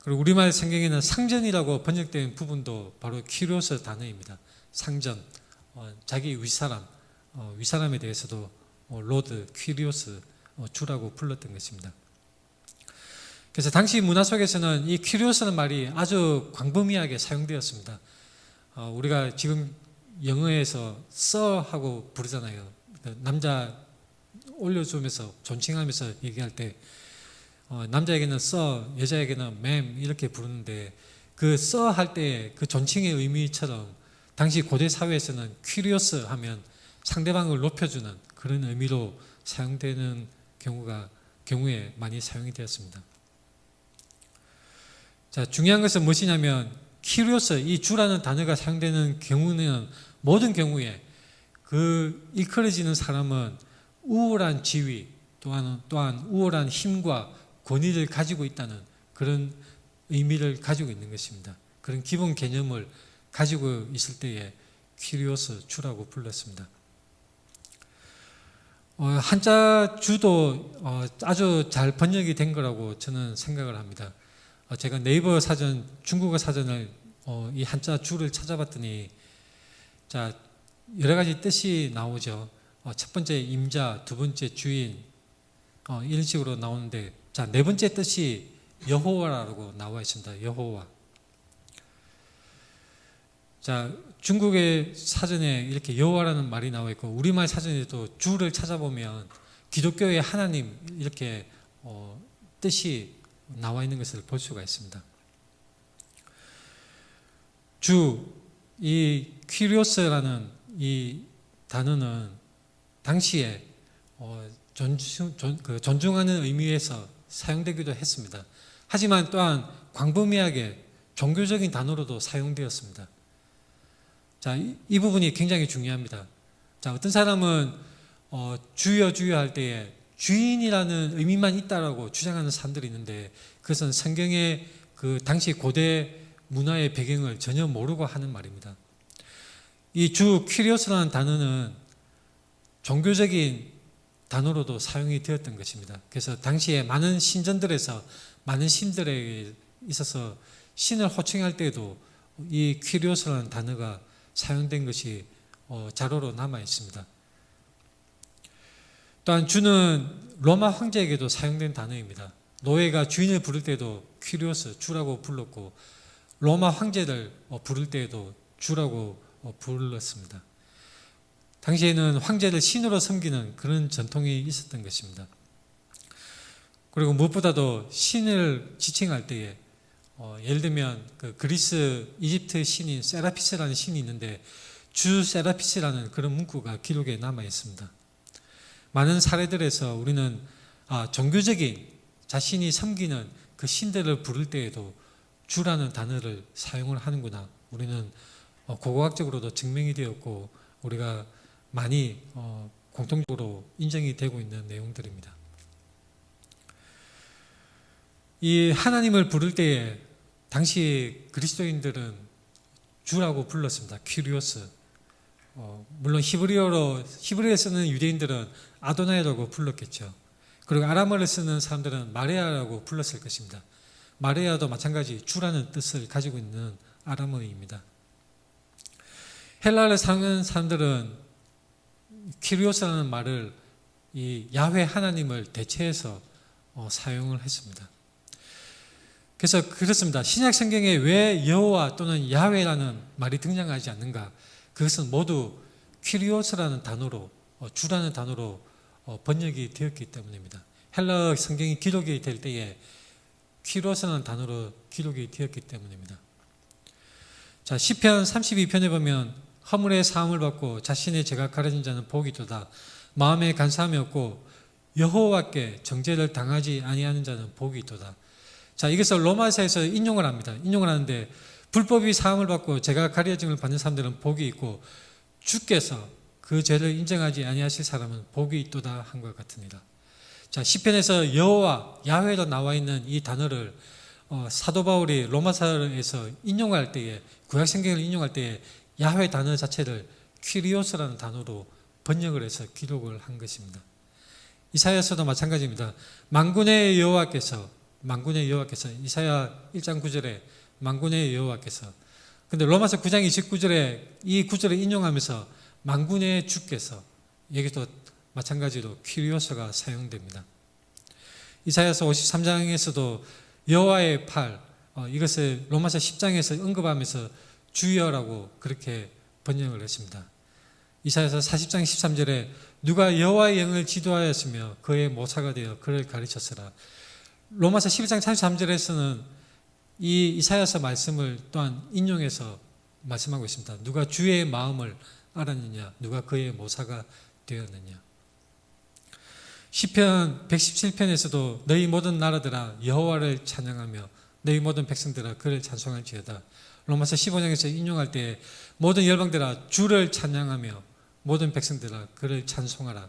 [SPEAKER 1] 그리고 우리말 성경에는 상전이라고 번역된 부분도 바로 퀴리오스 단어입니다. 상전, 자기 윗사람, 윗사람에 대해서도 로드, 퀴리오스, 주라고 불렀던 것입니다. 그래서 당시 문화 속에서는 이 퀴리오스라는 말이 아주 광범위하게 사용되었습니다. 우리가 지금 영어에서 sir하고 부르잖아요. 남자 올려주면서 존칭하면서 얘기할 때 남자에게는 sir, 여자에게는 ma'am 이렇게 부르는데 그 sir 할 때 그 존칭의 의미처럼 당시 고대 사회에서는 퀴리오스 하면 상대방을 높여주는 그런 의미로 사용되는 경우에 많이 사용이 되었습니다. 자, 중요한 것은 무엇이냐면 퀴리오스, 이 주라는 단어가 사용되는 경우는 모든 경우에 그 일컬어지는 사람은 우월한 지위 또한 우월한 힘과 권위를 가지고 있다는 그런 의미를 가지고 있는 것입니다. 그런 기본 개념을 가지고 있을 때에 퀴리오스 주라고 불렀습니다. 한자 주도 아주 잘 번역이 된 거라고 저는 생각을 합니다. 제가 네이버 사전, 중국어 사전을 이 한자 주를 찾아봤더니 자, 여러 가지 뜻이 나오죠. 첫 번째 임자, 두 번째 주인, 이런 식으로 나오는데 자, 네 번째 뜻이 여호와라고 나와 있습니다. 여호와. 자, 중국의 사전에 이렇게 여호와라는 말이 나와 있고 우리말 사전에도 주를 찾아보면 기독교의 하나님 이렇게 뜻이 나와 있는 것을 볼 수가 있습니다. 주, 이 퀴리오스라는 이 단어는 당시에 존중하는 의미에서 사용되기도 했습니다. 하지만 또한 광범위하게 종교적인 단어로도 사용되었습니다. 자, 이 부분이 굉장히 중요합니다. 자, 어떤 사람은 주여 주여 할 때에 주인이라는 의미만 있다라고 주장하는 사람들이 있는데 그것은 성경의 그 당시 고대 문화의 배경을 전혀 모르고 하는 말입니다. 이 주 퀴리오스라는 단어는 종교적인 단어로도 사용이 되었던 것입니다. 그래서 당시에 많은 신전들에서 많은 신들에게 있어서 신을 호칭할 때에도 이 퀴리오스라는 단어가 사용된 것이 자료로 남아 있습니다. 또한 주는 로마 황제에게도 사용된 단어입니다. 노예가 주인을 부를 때도 퀴리오스, 주라고 불렀고 로마 황제들 부를 때에도 주라고 불렀습니다. 당시에는 황제를 신으로 섬기는 그런 전통이 있었던 것입니다. 그리고 무엇보다도 신을 지칭할 때에 예를 들면 그 그리스, 이집트 신인 세라피스라는 신이 있는데 주 세라피스라는 그런 문구가 기록에 남아 있습니다. 많은 사례들에서 우리는 종교적인 자신이 섬기는 그 신들을 부를 때에도 주라는 단어를 사용을 하는구나. 우리는 고고학적으로도 증명이 되었고 우리가 많이 공통적으로 인정이 되고 있는 내용들입니다. 이 하나님을 부를 때에 당시 그리스도인들은 주라고 불렀습니다. 퀴리오스. 물론 히브리어에 쓰는 유대인들은 아도나이라고 불렀겠죠. 그리고 아람어를 쓰는 사람들은 마레아라고 불렀을 것입니다. 마레아도 마찬가지 주라는 뜻을 가지고 있는 아람어입니다. 헬라어를 사용하는 사람들은 퀴리오스라는 말을 이 야훼 하나님을 대체해서 사용을 했습니다. 그래서 그렇습니다. 신약 성경에 왜 여호와 또는 야훼라는 말이 등장하지 않는가? 그것은 모두 퀴리오스라는 단어로 주라는 단어로 번역이 되었기 때문입니다. 헬라어 성경이 기록이 될 때에 퀴리오스라는 단어로 기록이 되었기 때문입니다. 자, 시편 32편에 보면 허물의 사함을 받고 자신의 죄가 가려진 자는 복이 있도다. 마음에 간사함이 없고 여호와께 정죄를 당하지 아니하는 자는 복이 있도다. 자, 이것을 로마서에서 인용을 합니다. 인용을 하는데 불법이 사함을 받고 죄가 가려짐을 받는 사람들은 복이 있고 주께서 그 죄를 인정하지 아니하실 사람은 복이 있도다 한 것 같습니다. 자, 시편에서 여호와 야훼로 나와 있는 이 단어를 사도 바울이 로마서에서 인용할 때에 구약 성경을 인용할 때에 야훼 단어 자체를 퀴리오스라는 단어로 번역을 해서 기록을 한 것입니다. 이사야서도 마찬가지입니다. 만군의 여호와께서 이사야 1장 9절에 만군의 여호와께서, 근데 로마서 9장 29절에 이 구절을 인용하면서 만군의 주께서, 여기도 마찬가지로 퀴리오스가 사용됩니다. 이사야서 53장에서도 여호와의 팔, 이것을 로마서 10장에서 언급하면서 주여라고 그렇게 번역을 했습니다. 이사야서 40장 13절에 누가 여호와의 영을 지도하였으며 그의 모사가 되어 그를 가르쳤으라. 로마서 11장 33절에서는 이 이사야서 말씀을 또한 인용해서 말씀하고 있습니다. 누가 주의 마음을 알았느냐, 누가 그의 모사가 되었느냐. 시편 117편에서도 너희 모든 나라들아 여호와를 찬양하며 너희 모든 백성들아 그를 찬송할지어다. 로마서 15장에서 인용할 때 모든 열방들아 주를 찬양하며 모든 백성들아 그를 찬송하라.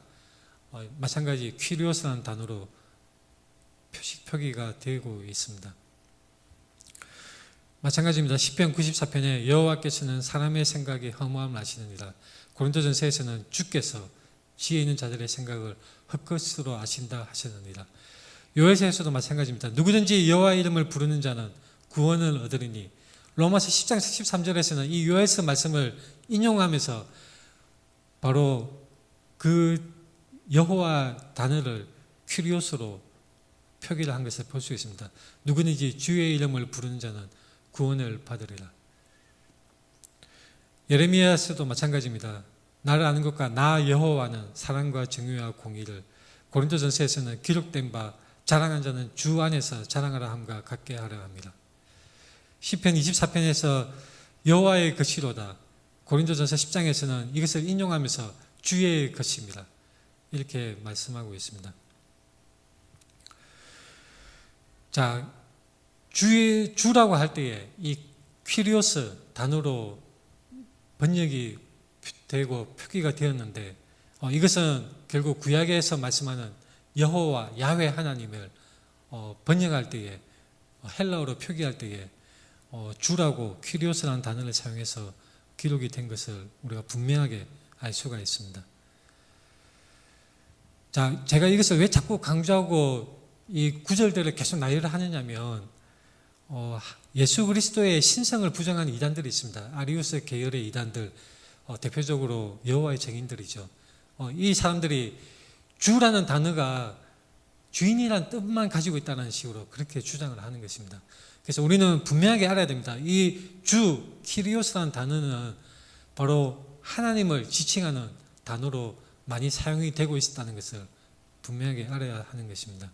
[SPEAKER 1] 마찬가지 퀴리오스라는 단어로 표기가 되고 있습니다. 마찬가지입니다. 시편 94편에 여호와께서는 사람의 생각에 허무함을 아시느니라. 고린도전서에서는 주께서 지혜 있는 자들의 생각을 헛것으로 아신다 하시느니라. 요에서에서도 마찬가지입니다. 누구든지 여호와의 이름을 부르는 자는 구원을 얻으리니. 로마서 10장 13절에서는 이 요에서 말씀을 인용하면서 바로 그 여호와 단어를 퀴리오스로 표기를 한 것을 볼 수 있습니다. 누구든지 주의 이름을 부르는 자는 구원을 받으리라. 예레미야서도 마찬가지입니다. 나를 아는 것과 나 여호와는 사랑과 정의와 공의를, 고린도전서에서는 기록된 바 자랑한 자는 주 안에서 자랑하라 함과 같게 하라 합니다. 시편 24편에서 여호와의 것이로다, 고린도전서 10장에서는 이것을 인용하면서 주의 것입니다, 이렇게 말씀하고 있습니다. 자, 주라고 할 때에 이 퀴리오스 단어로 번역이 되고 표기가 되었는데, 이것은 결국 구약에서 말씀하는 여호와 야훼 하나님을 번역할 때에, 헬라어로 표기할 때에 주라고 퀴리오스라는 단어를 사용해서 기록이 된 것을 우리가 분명하게 알 수가 있습니다. 자, 제가 이것을 왜 자꾸 강조하고 이 구절들을 계속 나열을 하느냐면, 예수 그리스도의 신성을 부정하는 이단들이 있습니다. 아리우스 계열의 이단들, 대표적으로 여호와의 증인들이죠. 이 사람들이 주라는 단어가 주인이라는 뜻만 가지고 있다는 식으로 그렇게 주장을 하는 것입니다. 그래서 우리는 분명하게 알아야 됩니다. 이 주, 키리오스라는 단어는 바로 하나님을 지칭하는 단어로 많이 사용이 되고 있다는 것을 분명하게 알아야 하는 것입니다.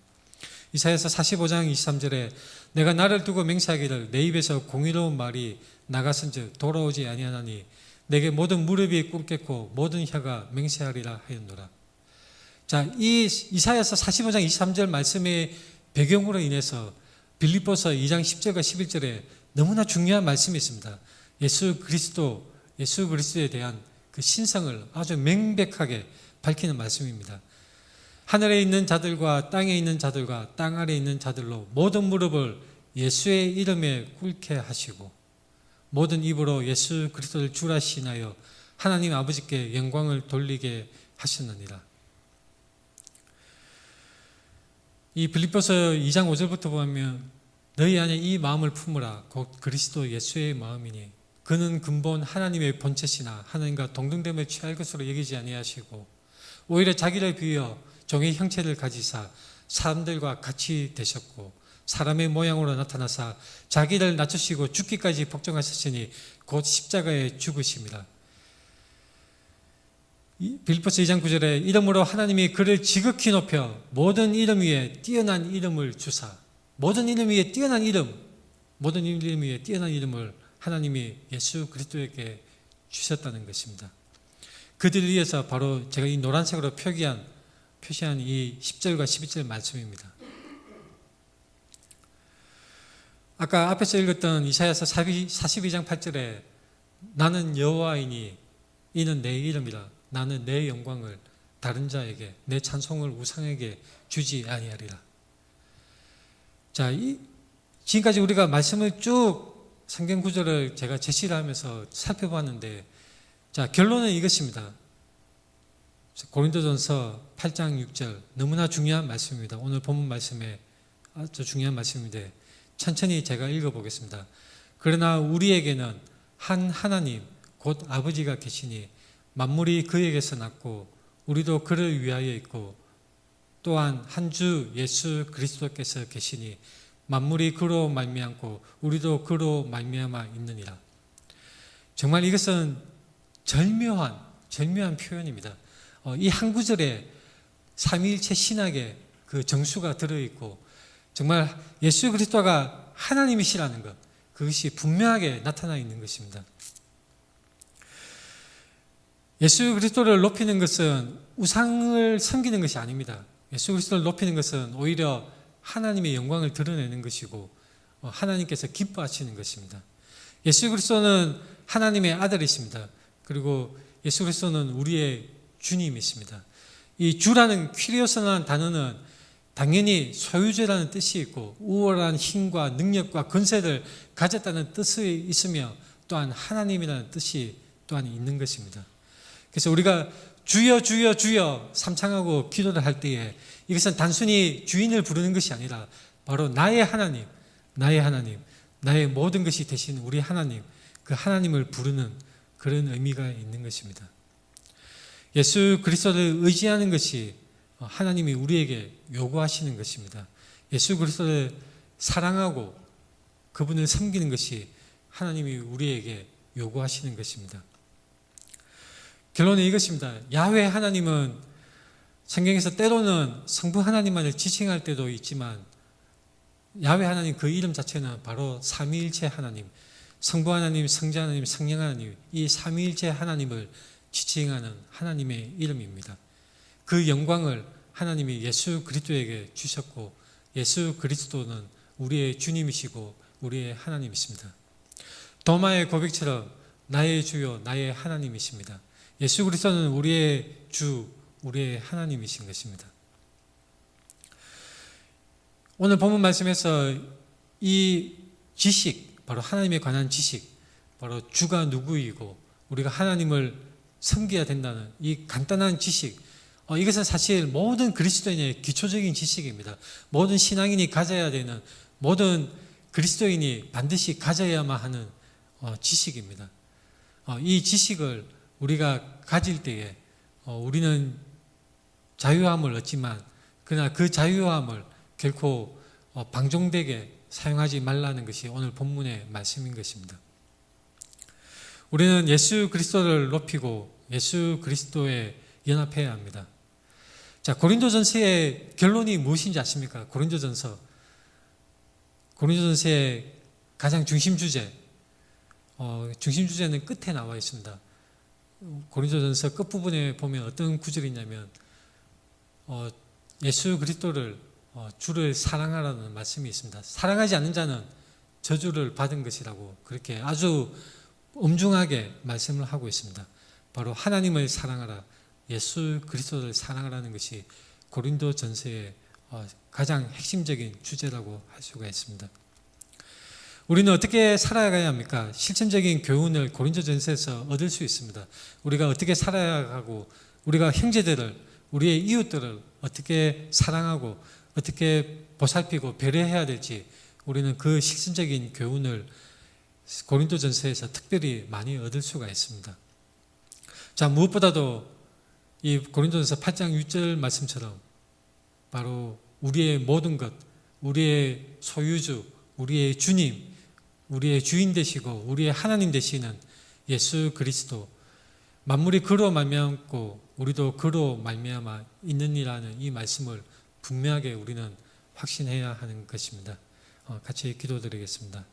[SPEAKER 1] 이사야서 45장 23절에 내가 나를 두고 맹세하기를 내 입에서 공의로운 말이 나갔은즉 돌아오지 아니하나니 내게 모든 무릎이 꿇겠고 모든 혀가 맹세하리라 하였노라. 자, 이 이사야서 45장 23절 말씀의 배경으로 인해서 빌립보서 2장 10절과 11절에 너무나 중요한 말씀이 있습니다. 예수 그리스도에 대한 그 신성을 아주 명백하게 밝히는 말씀입니다. 하늘에 있는 자들과 땅에 있는 자들과 땅 아래에 있는 자들로 모든 무릎을 예수의 이름에 꿇게 하시고 모든 입으로 예수 그리스도를 주라 시인하여 하나님 아버지께 영광을 돌리게 하셨느니라. 이 빌립보서 2장 5절부터 보면 너희 안에 이 마음을 품으라 곧 그리스도 예수의 마음이니 그는 근본 하나님의 본체시나 하나님과 동등됨을 취할 것으로 여기지 아니하시고 오히려 자기를 비워 종의 형체를 가지사 사람들과 같이 되셨고 사람의 모양으로 나타나사 자기를 낮추시고 죽기까지 복종하셨으니 곧 십자가에 죽으심이라. 빌립보서 2장 9절에 이름으로 하나님이 그를 지극히 높여 모든 이름 위에 뛰어난 이름을 주사, 모든 이름 위에 뛰어난 이름, 모든 이름 위에 뛰어난 이름을 하나님이 예수 그리스도에게 주셨다는 것입니다. 그들을 위해서 바로 제가 이 노란색으로 표시한 이 10절과 12절 말씀입니다. 아까 앞에서 읽었던 이사야서 42장 8절에 나는 여호와이니 이는 내 이름이라 나는 내 영광을 다른 자에게 내 찬송을 우상에게 주지 아니하리라. 자, 지금까지 우리가 말씀을 쭉 성경 구절을 제가 제시를 하면서 살펴봤는데, 자, 결론은 이것입니다. 고린도전서 8장 6절 너무나 중요한 말씀입니다. 오늘 본문 말씀에 아주 중요한 말씀인데 천천히 제가 읽어보겠습니다. 그러나 우리에게는 한 하나님 곧 아버지가 계시니 만물이 그에게서 났고 우리도 그를 위하여 있고 또한 한 주 예수 그리스도께서 계시니 만물이 그로 말미암고 우리도 그로 말미암아 있느니라. 정말 이것은 절묘한 표현입니다. 이 한 구절에 삼위일체 신학의 그 정수가 들어있고 정말 예수 그리스도가 하나님이시라는 것, 그것이 분명하게 나타나 있는 것입니다. 예수 그리스도를 높이는 것은 우상을 섬기는 것이 아닙니다. 예수 그리스도를 높이는 것은 오히려 하나님의 영광을 드러내는 것이고 하나님께서 기뻐하시는 것입니다. 예수 그리스도는 하나님의 아들이십니다. 그리고 예수 그리스도는 우리의 주님이십니다. 이 주라는 퀴리오스라는 단어는 당연히 소유주라는 뜻이 있고 우월한 힘과 능력과 권세를 가졌다는 뜻이 있으며 또한 하나님이라는 뜻이 또한 있는 것입니다. 그래서 우리가 주여 주여 주여 삼창하고 기도를 할 때에 이것은 단순히 주인을 부르는 것이 아니라 바로 나의 하나님, 나의 모든 것이 되신 우리 하나님, 그 하나님을 부르는 그런 의미가 있는 것입니다. 예수 그리스도를 의지하는 것이 하나님이 우리에게 요구하시는 것입니다. 예수 그리스도를 사랑하고 그분을 섬기는 것이 하나님이 우리에게 요구하시는 것입니다. 결론은 이것입니다. 야훼 하나님은 성경에서 때로는 성부 하나님만을 지칭할 때도 있지만 야훼 하나님 그 이름 자체는 바로 삼위일체 하나님, 성부 하나님, 성자 하나님, 성령 하나님, 이 삼위일체 하나님을 지칭하는 하나님의 이름입니다. 그 영광을 하나님이 예수 그리스도에게 주셨고 예수 그리스도는 우리의 주님이시고 우리의 하나님이십니다. 도마의 고백처럼 나의 주요 나의 하나님이십니다. 예수 그리스도는 우리의 주, 우리의 하나님이신 것입니다. 오늘 본문 말씀에서 이 지식, 바로 하나님에 관한 지식, 바로 주가 누구이고 우리가 하나님을 섬겨야 된다는 이 간단한 지식, 이것은 사실 모든 그리스도인의 기초적인 지식입니다. 모든 신앙인이 가져야 되는, 모든 그리스도인이 반드시 가져야만 하는 지식입니다. 이 지식을 우리가 가질 때에 우리는 자유함을 얻지만 그러나 그 자유함을 결코 방종되게 사용하지 말라는 것이 오늘 본문의 말씀인 것입니다. 우리는 예수 그리스도를 높이고 예수 그리스도에 연합해야 합니다. 자, 고린도전서의 결론이 무엇인지 아십니까? 고린도전서의 가장 중심 주제는 끝에 나와 있습니다. 고린도전서 끝부분에 보면 어떤 구절이 있냐면 예수 그리스도를 주를 사랑하라는 말씀이 있습니다. 사랑하지 않는 자는 저주를 받은 것이라고 그렇게 아주 엄중하게 말씀을 하고 있습니다. 바로 하나님을 사랑하라, 예수 그리스도를 사랑하라는 것이 고린도전서의 가장 핵심적인 주제라고 할 수가 있습니다. 우리는 어떻게 살아가야 합니까? 실천적인 교훈을 고린도전서에서 얻을 수 있습니다. 우리가 어떻게 살아야 하고 우리가 형제들을, 우리의 이웃들을 어떻게 사랑하고 어떻게 보살피고 배려해야 될지 우리는 그 실천적인 교훈을 고린도전서에서 특별히 많이 얻을 수가 있습니다. 자, 무엇보다도 이 고린도전서 8장 6절 말씀처럼 바로 우리의 모든 것, 우리의 소유주, 우리의 주님, 우리의 주인 되시고 우리의 하나님 되시는 예수 그리스도, 만물이 그로 말미암고 우리도 그로 말미암아 있느니라는 이 말씀을 분명하게 우리는 확신해야 하는 것입니다. 같이 기도드리겠습니다.